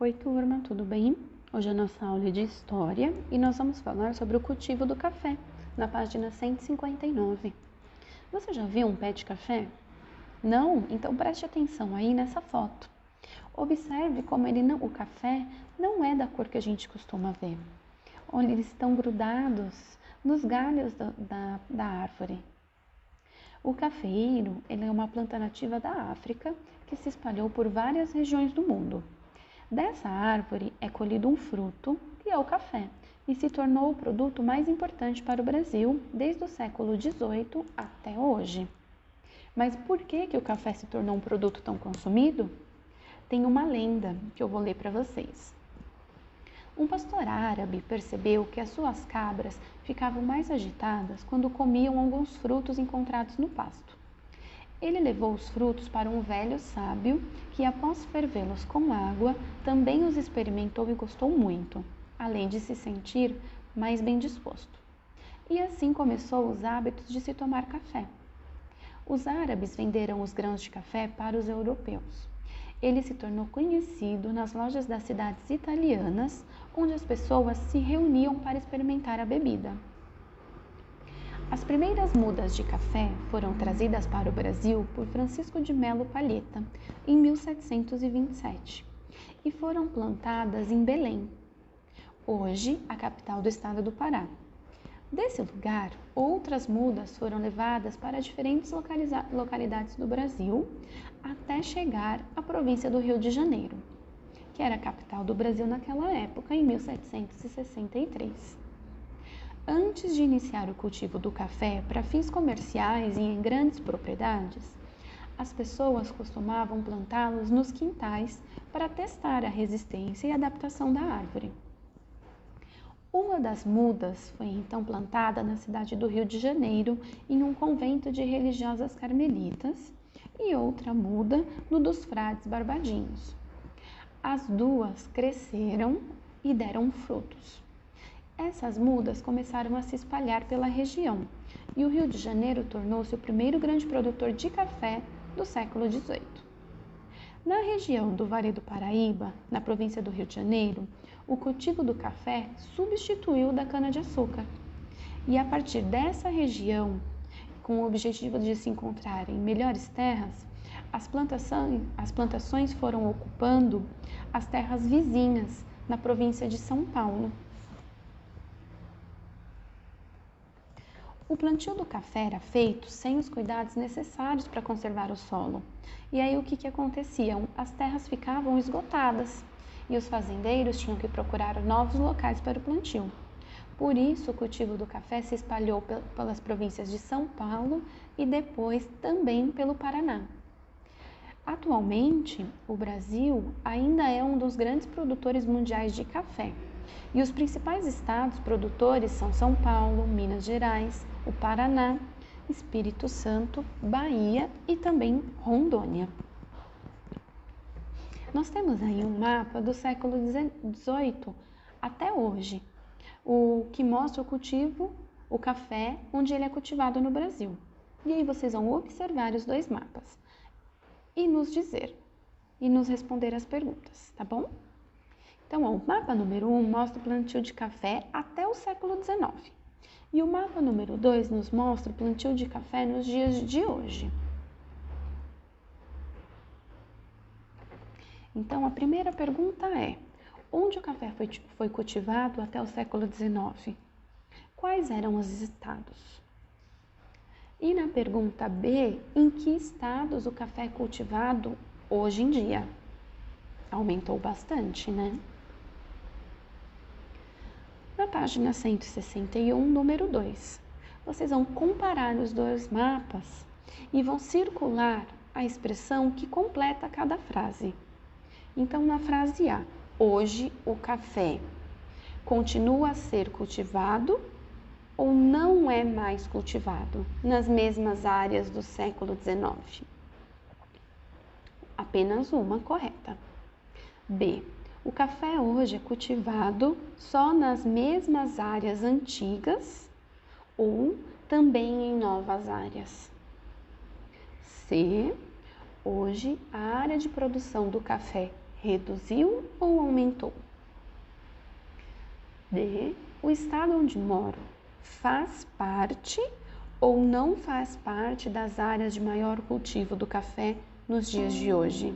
Oi, turma, tudo bem? Hoje a nossa aula é de História e nós vamos falar sobre o cultivo do café, na página 159. Você já viu um pé de café? Não? Então preste atenção aí nessa foto. Observe como o café não é da cor que a gente costuma ver. Onde eles estão grudados nos galhos da árvore. O cafeeiro ele é uma planta nativa da África que se espalhou por várias regiões do mundo. Dessa árvore é colhido um fruto, que é o café, e se tornou o produto mais importante para o Brasil desde o século XVIII até hoje. Mas por que o café se tornou um produto tão consumido? Tem uma lenda que eu vou ler para vocês. Um pastor árabe percebeu que as suas cabras ficavam mais agitadas quando comiam alguns frutos encontrados no pasto. Ele levou os frutos para um velho sábio que, após fervê-los com água, também os experimentou e gostou muito, além de se sentir mais bem disposto. E assim começou os hábitos de se tomar café. Os árabes venderam os grãos de café para os europeus. Ele se tornou conhecido nas lojas das cidades italianas, onde as pessoas se reuniam para experimentar a bebida. As primeiras mudas de café foram trazidas para o Brasil por Francisco de Melo Palheta, em 1727, e foram plantadas em Belém, hoje a capital do estado do Pará. Desse lugar, outras mudas foram levadas para diferentes localidades do Brasil, até chegar à província do Rio de Janeiro, que era a capital do Brasil naquela época, em 1763. Antes de iniciar o cultivo do café para fins comerciais e em grandes propriedades, as pessoas costumavam plantá-los nos quintais para testar a resistência e adaptação da árvore. Uma das mudas foi então plantada na cidade do Rio de Janeiro, em um convento de religiosas carmelitas, e outra muda no dos frades barbadinhos. As duas cresceram e deram frutos. Essas mudas começaram a se espalhar pela região e o Rio de Janeiro tornou-se o primeiro grande produtor de café do século XVIII. Na região do Vale do Paraíba, na província do Rio de Janeiro, o cultivo do café substituiu o da cana-de-açúcar. E a partir dessa região, com o objetivo de se encontrarem melhores terras, as plantações foram ocupando as terras vizinhas na província de São Paulo. O plantio do café era feito sem os cuidados necessários para conservar o solo. E aí o que acontecia? As terras ficavam esgotadas e os fazendeiros tinham que procurar novos locais para o plantio. Por isso, o cultivo do café se espalhou pelas províncias de São Paulo e depois também pelo Paraná. Atualmente, o Brasil ainda é um dos grandes produtores mundiais de café. E os principais estados produtores são São Paulo, Minas Gerais, o Paraná, Espírito Santo, Bahia e também Rondônia. Nós temos aí um mapa do século XVIII até hoje, o que mostra o café, onde ele é cultivado no Brasil. E aí vocês vão observar os dois mapas e nos responder as perguntas, tá bom? Então, o mapa número 1 mostra o plantio de café até o século XIX. E o mapa número 2 nos mostra o plantio de café nos dias de hoje. Então, a primeira pergunta é: onde o café foi cultivado até o século XIX? Quais eram os estados? E na pergunta B, em que estados o café é cultivado hoje em dia? Aumentou bastante, né? Na página 161, número 2, vocês vão comparar os dois mapas e vão circular a expressão que completa cada frase. Então, na frase A, hoje o café continua a ser cultivado ou não é mais cultivado nas mesmas áreas do século XIX? Apenas uma correta. B, o café hoje é cultivado só nas mesmas áreas antigas ou também em novas áreas? C, hoje a área de produção do café reduziu ou aumentou? D. O estado onde moro faz parte ou não faz parte das áreas de maior cultivo do café nos dias de hoje?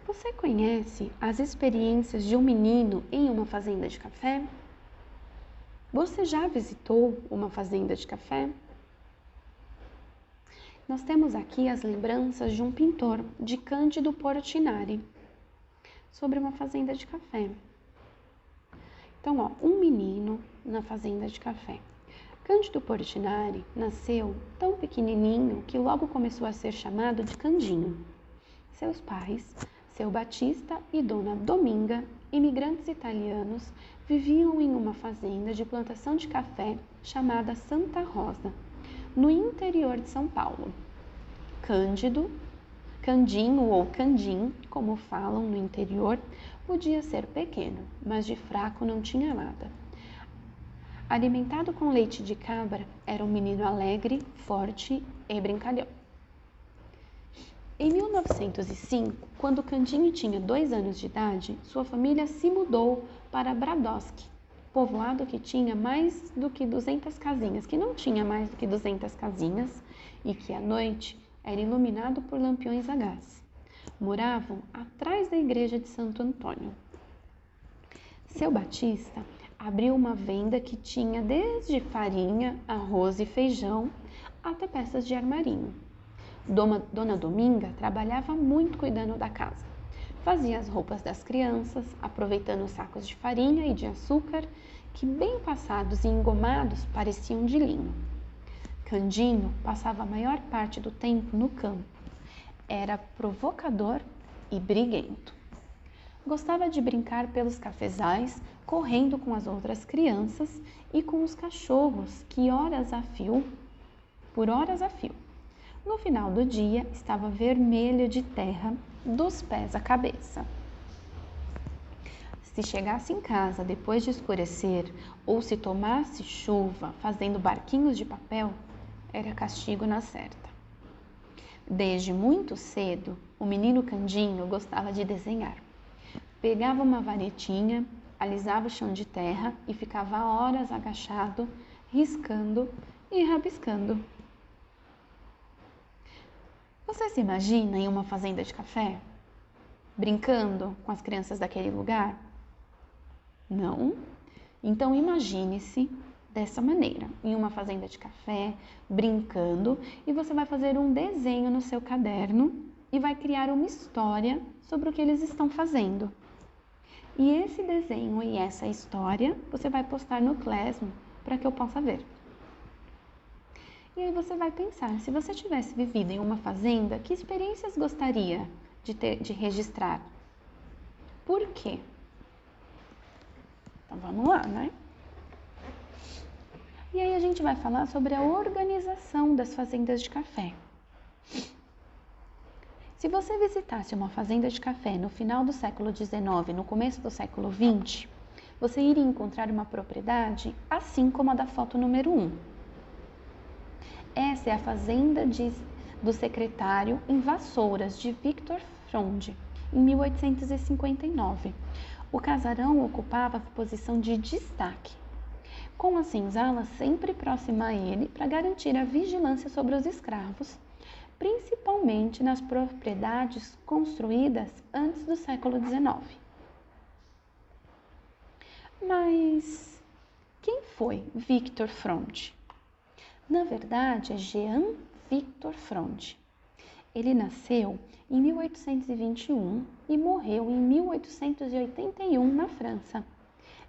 Você conhece as experiências de um menino em uma fazenda de café? Você já visitou uma fazenda de café? Nós temos aqui as lembranças de um pintor, de Cândido Portinari, sobre uma fazenda de café. Então, um menino na fazenda de café. Cândido Portinari nasceu tão pequenininho que logo começou a ser chamado de Candinho. Seus pais, seu Batista e Dona Dominga, imigrantes italianos, viviam em uma fazenda de plantação de café chamada Santa Rosa, no interior de São Paulo. Candinho ou Candim, como falam no interior, podia ser pequeno, mas de fraco não tinha nada. Alimentado com leite de cabra, era um menino alegre, forte e brincalhão. Em 1905, quando Candinho tinha 2 anos de idade, sua família se mudou para Bradowski, povoado que tinha mais do que 200 casinhas, que não tinha mais do que 200 casinhas e que à noite era iluminado por lampiões a gás. Moravam atrás da igreja de Santo Antônio. Seu Batista abriu uma venda que tinha desde farinha, arroz e feijão até peças de armarinho. Dona Dominga trabalhava muito cuidando da casa. Fazia as roupas das crianças, aproveitando os sacos de farinha e de açúcar, que bem passados e engomados pareciam de linho. Candinho passava a maior parte do tempo no campo. Era provocador e briguento. Gostava de brincar pelos cafezais, correndo com as outras crianças e com os cachorros que por horas a fio. No final do dia, estava vermelho de terra, dos pés à cabeça. Se chegasse em casa depois de escurecer ou se tomasse chuva fazendo barquinhos de papel, era castigo na certa. Desde muito cedo, o menino Candinho gostava de desenhar. Pegava uma varetinha, alisava o chão de terra e ficava horas agachado, riscando e rabiscando. Você se imagina em uma fazenda de café? Brincando com as crianças daquele lugar? Não? Então imagine-se dessa maneira, em uma fazenda de café, brincando, e você vai fazer um desenho no seu caderno e vai criar uma história sobre o que eles estão fazendo. E esse desenho e essa história você vai postar no Classroom para que eu possa ver. E aí você vai pensar, se você tivesse vivido em uma fazenda, que experiências gostaria de registrar? Por quê? Então vamos lá, né? E aí a gente vai falar sobre a organização das fazendas de café. Se você visitasse uma fazenda de café no final do século XIX, no começo do século XX, você iria encontrar uma propriedade assim como a da foto número 1. Essa é a fazenda do secretário em Vassouras, de Victor Fronde, em 1859. O casarão ocupava a posição de destaque, com a senzala sempre próxima a ele para garantir a vigilância sobre os escravos, principalmente nas propriedades construídas antes do século XIX. Mas quem foi Victor Fronde? Na verdade, é Jean Victor Fronde. Ele nasceu em 1821 e morreu em 1881 na França.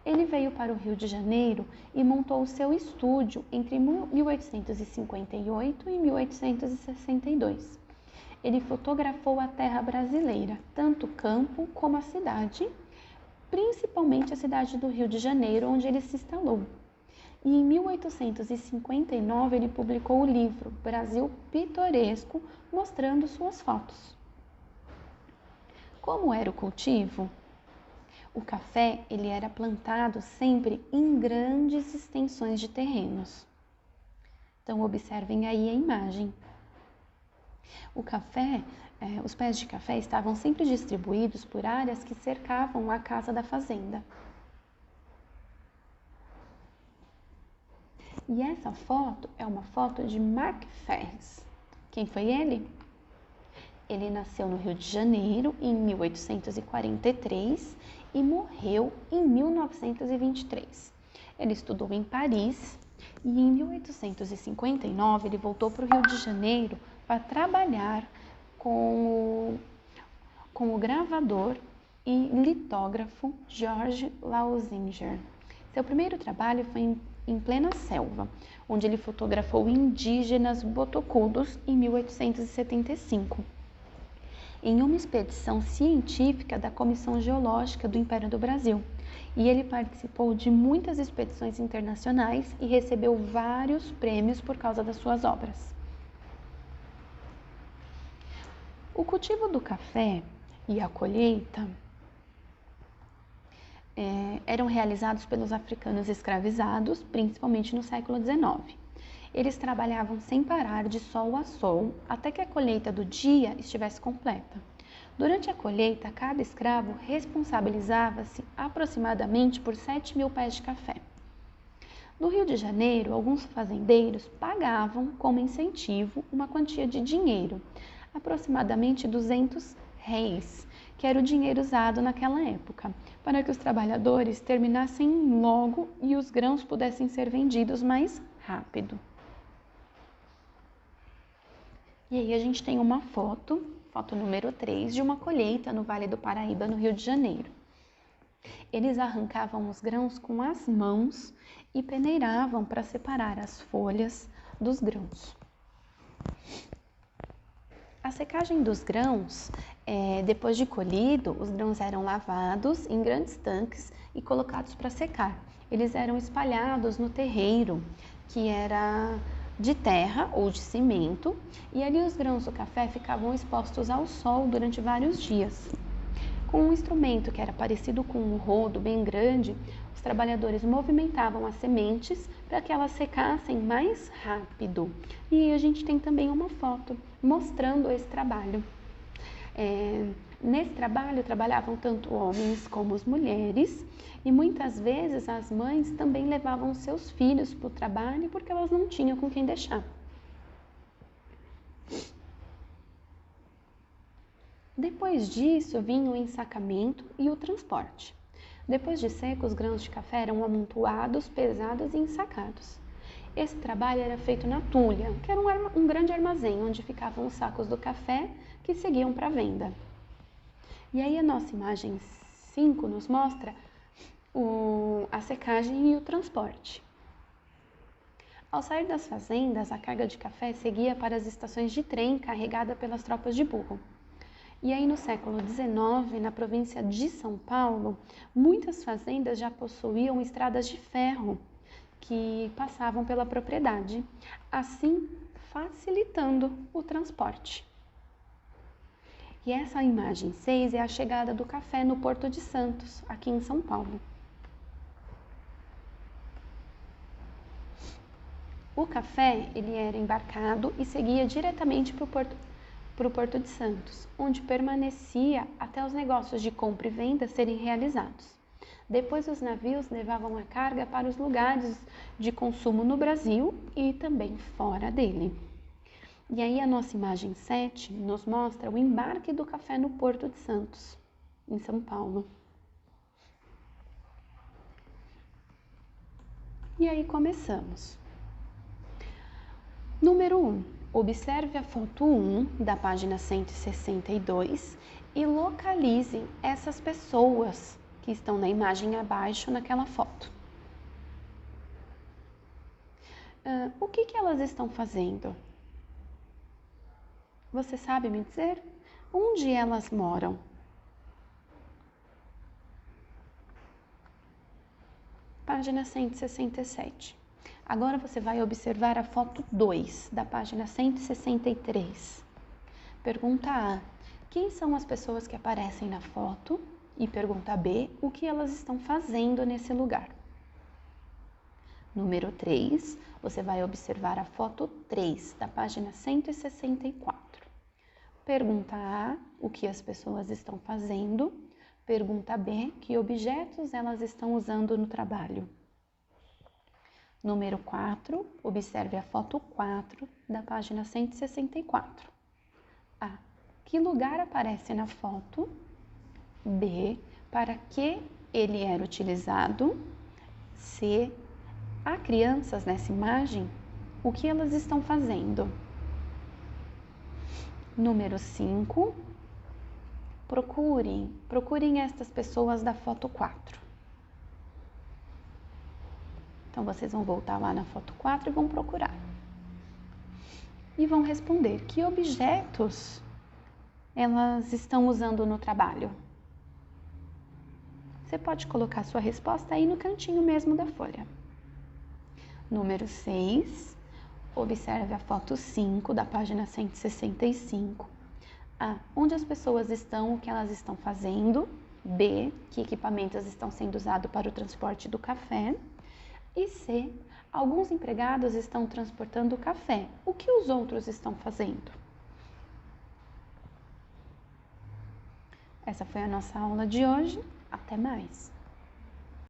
Ele veio para o Rio de Janeiro e montou o seu estúdio entre 1858 e 1862. Ele fotografou a terra brasileira, tanto o campo como a cidade, principalmente a cidade do Rio de Janeiro, onde ele se instalou. E em 1859 ele publicou o livro Brasil Pitoresco, mostrando suas fotos. Como era o cultivo? O café ele era plantado sempre em grandes extensões de terrenos. Então observem aí a imagem. O café, os pés de café estavam sempre distribuídos por áreas que cercavam a casa da fazenda. E essa foto é uma foto de Mark Ferris. Quem foi ele? Ele nasceu no Rio de Janeiro em 1843 e morreu em 1923. Ele estudou em Paris e em 1859 ele voltou para o Rio de Janeiro para trabalhar com o gravador e litógrafo George Lausinger. Seu primeiro trabalho foi em plena selva, onde ele fotografou indígenas botocudos em 1875. Em uma expedição científica da Comissão Geológica do Império do Brasil. E ele participou de muitas expedições internacionais e recebeu vários prêmios por causa das suas obras. O cultivo do café e a colheita eram realizados pelos africanos escravizados, principalmente no século XIX. Eles trabalhavam sem parar de sol a sol até que a colheita do dia estivesse completa. Durante a colheita, cada escravo responsabilizava-se aproximadamente por 7.000 pés de café. No Rio de Janeiro, alguns fazendeiros pagavam como incentivo uma quantia de dinheiro, aproximadamente 200 réis, que era o dinheiro usado naquela época, para que os trabalhadores terminassem logo e os grãos pudessem ser vendidos mais rápido. E aí a gente tem uma foto número 3, de uma colheita no Vale do Paraíba, no Rio de Janeiro. Eles arrancavam os grãos com as mãos e peneiravam para separar as folhas dos grãos. A secagem dos grãos, depois de colhido, os grãos eram lavados em grandes tanques e colocados para secar. Eles eram espalhados no terreiro, que era de terra ou de cimento, e ali os grãos do café ficavam expostos ao sol durante vários dias. Com um instrumento que era parecido com um rodo bem grande, os trabalhadores movimentavam as sementes para que elas secassem mais rápido. E a gente tem também uma foto mostrando esse trabalho. Nesse trabalho trabalhavam tanto homens como as mulheres, e muitas vezes as mães também levavam seus filhos para o trabalho porque elas não tinham com quem deixar. Depois disso vinha o ensacamento e o transporte. Depois de seco, os grãos de café eram amontoados, pesados e ensacados. Esse trabalho era feito na tulha, que era um grande armazém onde ficavam os sacos do café que seguiam para a venda. E aí a nossa imagem 5 nos mostra a secagem e o transporte. Ao sair das fazendas, a carga de café seguia para as estações de trem carregada pelas tropas de burro. E aí no século XIX, na província de São Paulo, muitas fazendas já possuíam estradas de ferro que passavam pela propriedade, assim facilitando o transporte. E essa imagem 6 é a chegada do café no Porto de Santos, aqui em São Paulo. O café ele era embarcado e seguia diretamente para o Porto de Santos, onde permanecia até os negócios de compra e venda serem realizados. Depois os navios levavam a carga para os lugares de consumo no Brasil e também fora dele. E aí a nossa imagem 7 nos mostra o embarque do café no Porto de Santos, em São Paulo. E aí começamos. Número 1. Observe a foto 1 da página 162 e localize essas pessoas que estão na imagem abaixo naquela foto. O que elas estão fazendo? Você sabe me dizer? Onde elas moram? Página 167. Agora você vai observar a foto 2, da página 163. Pergunta A. Quem são as pessoas que aparecem na foto? E pergunta B. O que elas estão fazendo nesse lugar? Número 3. Você vai observar a foto 3, da página 164. Pergunta A, o que as pessoas estão fazendo. Pergunta B, que objetos elas estão usando no trabalho. Número 4, observe a foto 4 da página 164. A, que lugar aparece na foto? B, para que ele era utilizado? C, há crianças nessa imagem? O que elas estão fazendo? Número 5, procurem estas pessoas da foto 4. Então, vocês vão voltar lá na foto 4 e vão procurar. E vão responder que objetos elas estão usando no trabalho. Você pode colocar sua resposta aí no cantinho mesmo da folha. Número 6, observe a foto 5 da página 165. A, onde as pessoas estão, o que elas estão fazendo. B, que equipamentos estão sendo usados para o transporte do café. E C, alguns empregados estão transportando o café. O que os outros estão fazendo? Essa foi a nossa aula de hoje. Até mais!